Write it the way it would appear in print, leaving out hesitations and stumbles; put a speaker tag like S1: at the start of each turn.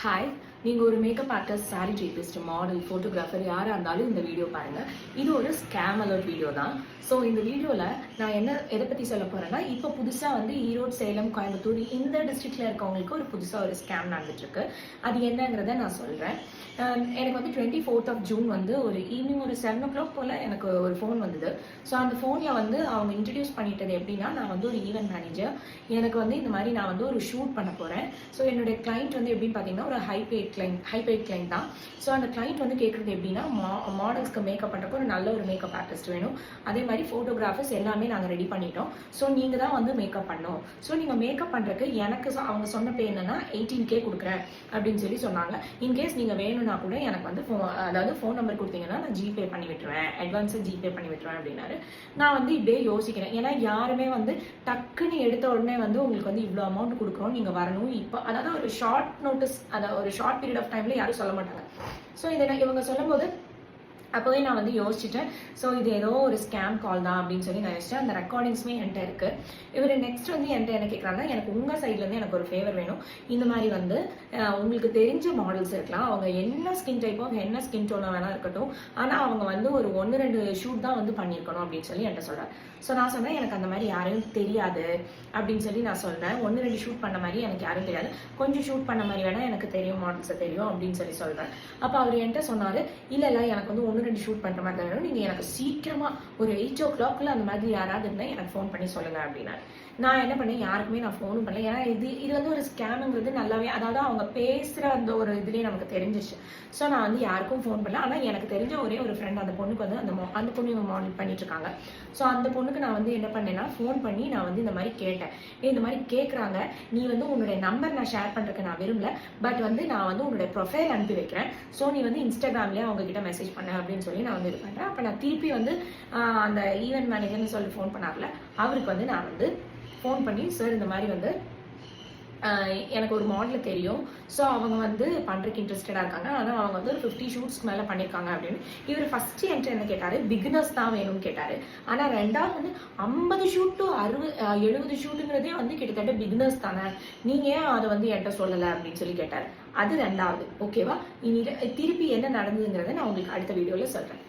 S1: Hi, நீங்கள் ஒரு makeup artist, sari drapist, model, photographer யாராக இருந்தாலும் இந்த வீடியோ பாருங்கள். இது ஒரு ஸ்கேம் அலர்ட் வீடியோ தான். ஸோ இந்த வீடியோவில் நான் எதை பற்றி சொல்ல போகிறேன்னா, இப்போ புதுசாக வந்து ஈரோடு, சேலம், கோயம்புத்தூர் இந்த டிஸ்ட்ரிக்டில் இருக்கவங்களுக்கு ஒரு புதுசாக ஒரு ஸ்கேம் நடந்துட்டுருக்கு. அது என்னங்கிறத நான் சொல்கிறேன். எனக்கு வந்து 24th ஜூன் வந்து ஒரு ஈவினிங் ஒரு 7 o'clock போல் எனக்கு ஒரு ஃபோன் வந்தது. ஸோ அந்த ஃபோனில் வந்து அவங்க இன்ட்ரடியூஸ் பண்ணிட்டது எப்படின்னா, நான் வந்து ஒரு ஈவென்ட் மேனேஜர். எனக்கு வந்து இந்த மாதிரி நான் வந்து ஒரு ஷூட் பண்ண போகிறேன். ஸோ என்னுடைய கிளைண்ட் வந்து எப்படின்னு பார்த்தீங்கன்னா ஒரு ஹை பெய்ட் கிளைண்ட் தான். ஸோ அந்த கிளைண்ட் வந்து கேட்குறது எப்படின்னா, மாடல்ஸ்க்கு மேக்கப் பண்ணுறக்கு ஒரு நல்ல ஒரு மேக்கப் ஆர்டிஸ்ட் வேணும். அதே மாதிரி ஃபோட்டோகிராஃபர்ஸ் எல்லாமே நாங்கள் ரெடி பண்ணிட்டோம். ஸோ நீங்கள் தான் வந்து மேக்கப் பண்ணோம். ஸோ நீங்கள் மேக்கப் பண்ணுறதுக்கு எனக்கு அவங்க சொன்ன பே என்னன்னா 18K கொடுக்குறேன் அப்படின்னு சொல்லி சொன்னாங்க. இன்கேஸ் நீங்கள் வேணும்னா கூட எனக்கு வந்து ஃபோன் நம்பர் கொடுத்தீங்கன்னா நான் ஜிபே பண்ணி விட்டுருவேன், அட்வான்ஸாக ஜிபே பண்ணி விட்டுருவேன் அப்படின்னாரு. நான் வந்து இப்படியே யோசிக்கிறேன். ஏன்னா யாருமே வந்து டக்குன்னு எடுத்த உடனே வந்து உங்களுக்கு வந்து இவ்வளோ அமௌண்ட் கொடுக்குறோம், நீங்கள் வரணும் இப்போ, அதாவது ஒரு ஷார்ட் நோட்டீஸ், அதாவது ஒரு ஷார்ட் பீரியட் ஆஃப் டைமில் யாரும் சொல்ல மாட்டாங்க. ஸோ இதை இவங்க சொல்லும் போது அப்போவே நான் வந்து யோசிச்சுட்டேன். ஸோ இது ஏதோ ஒரு ஸ்கேம் கால் தான் அப்படின்னு சொல்லி நான் யோசிச்சேன். அந்த ரெக்கார்டிங்ஸுமே என்கிட்ட இருக்குது. இவர் நெக்ஸ்ட் வந்து என்கிட்ட என்ன கேட்குறாங்கன்னா, எனக்கு உங்கள் சைட்லேருந்து எனக்கு ஒரு ஃபேவர் வேணும். இந்த மாதிரி வந்து உங்களுக்கு தெரிஞ்ச மாடல்ஸ் இருக்கலாம், அவங்க என்ன ஸ்கின் டைப்போ என்ன ஸ்கின் டோனோ வேணால் இருக்கட்டும், ஆனால் அவங்க வந்து ஒரு 1-2 ஷூட் தான் வந்து பண்ணியிருக்கணும் அப்படின்னு சொல்லி என்கிட்ட சொல்கிறேன். ஸோ நான் சொன்னேன், எனக்கு அந்த மாதிரி யாரையும் தெரியாது அப்படின்னு சொல்லி நான் சொல்கிறேன். 1-2 ஷூட் பண்ண மாதிரி எனக்கு யாரும் தெரியாது, கொஞ்சம் ஷூட் பண்ண மாதிரி வேணால் எனக்கு தெரியும், மாடல்ஸை தெரியும் அப்படின்னு சொல்லி சொல்கிறேன். அப்போ அவர் என்கிட்ட சொன்னார், இல்லை எனக்கு வந்து 1-2 ஷூட் பண்ணுற மாதிரி தான் வேணும், நீங்கள் எனக்கு சீக்கிரமாக ஒரு 8 o'clock அந்த மாதிரி யாராவது இருந்தால் எனக்கு ஃபோன் பண்ணி சொல்லுங்கள் அப்படின்னா. நான் என்ன பண்ணேன், யாருக்குமே நான் ஃபோனும் பண்ணல. ஏன்னா இது வந்து ஒரு ஸ்கேமுங்கிறது நல்லாவே, அதாவது அவங்க பேசுகிற அந்த ஒரு இதுலேயே நமக்கு தெரிஞ்சிச்சு. ஸோ நான் வந்து யாருக்கும் ஃபோன் பண்ணல. ஆனால் எனக்கு தெரிஞ்ச ஒரே ஒரு ஃப்ரெண்ட், அந்த பொண்ணுக்கு வந்து அந்த பொண்ணு இவங்க மாடல் பண்ணிட்டு இருக்காங்க. ஸோ அந்த பொண்ணுக்கு நான் வந்து என்ன பண்ணேன்னா, ஃபோன் பண்ணி நான் வந்து இந்த மாதிரி கேட்டேன். இந்த மாதிரி கேட்குறாங்க, நீ வந்து உன்னுடைய நம்பர் நான் ஷேர் பண்ணுறதுக்கு நான் விரும்பல, பட் வந்து நான் வந்து உன்னுடைய ப்ரொஃபைல் அனுப்பி வைக்கிறேன். ஸோ நீ வந்து இன்ஸ்டாகிராம்லேயே அவங்க கிட்ட மெசேஜ் பண்ண அப்படின்னு சொல்லி நான் வந்து இது பண்ணுறேன். அப்போ நான் திருப்பி வந்து அந்த ஈவென்ட் மேனேஜர்னு சொல்லி ஃபோன் பண்ணார்ல, அவருக்கு வந்து நான் வந்து ஃபோன் பண்ணி, சார் இந்த மாதிரி வந்து எனக்கு ஒரு மாடல் தெரியும், ஸோ அவங்க வந்து பண்ணுறதுக்கு இன்ட்ரெஸ்டடாக இருக்காங்க, ஆனால் அவங்க வந்து ஒரு 50 ஷூட்ஸ்க்கு மேலே பண்ணியிருக்காங்க அப்படின்னு. இவர் ஃபஸ்ட்டு என்கிட்ட என்ன கேட்டார், பிகினர்ஸ் தான் வேணும்னு கேட்டார். ஆனால் ரெண்டாவது வந்து 50 ஷூட் டு 70 ஷூட்டுங்கிறதே வந்து கிட்டத்தட்ட பிகினர்ஸ் தானே, நீங்கள் ஏன் அதை வந்து என்கிட்ட சொல்லலை அப்படின்னு சொல்லி கேட்டார். அது ரெண்டாவது. ஓகேவா? இனி திருப்பி என்ன நடந்ததுங்கிறத நான் உங்களுக்கு அடுத்த வீடியோவில் சொல்கிறேன்.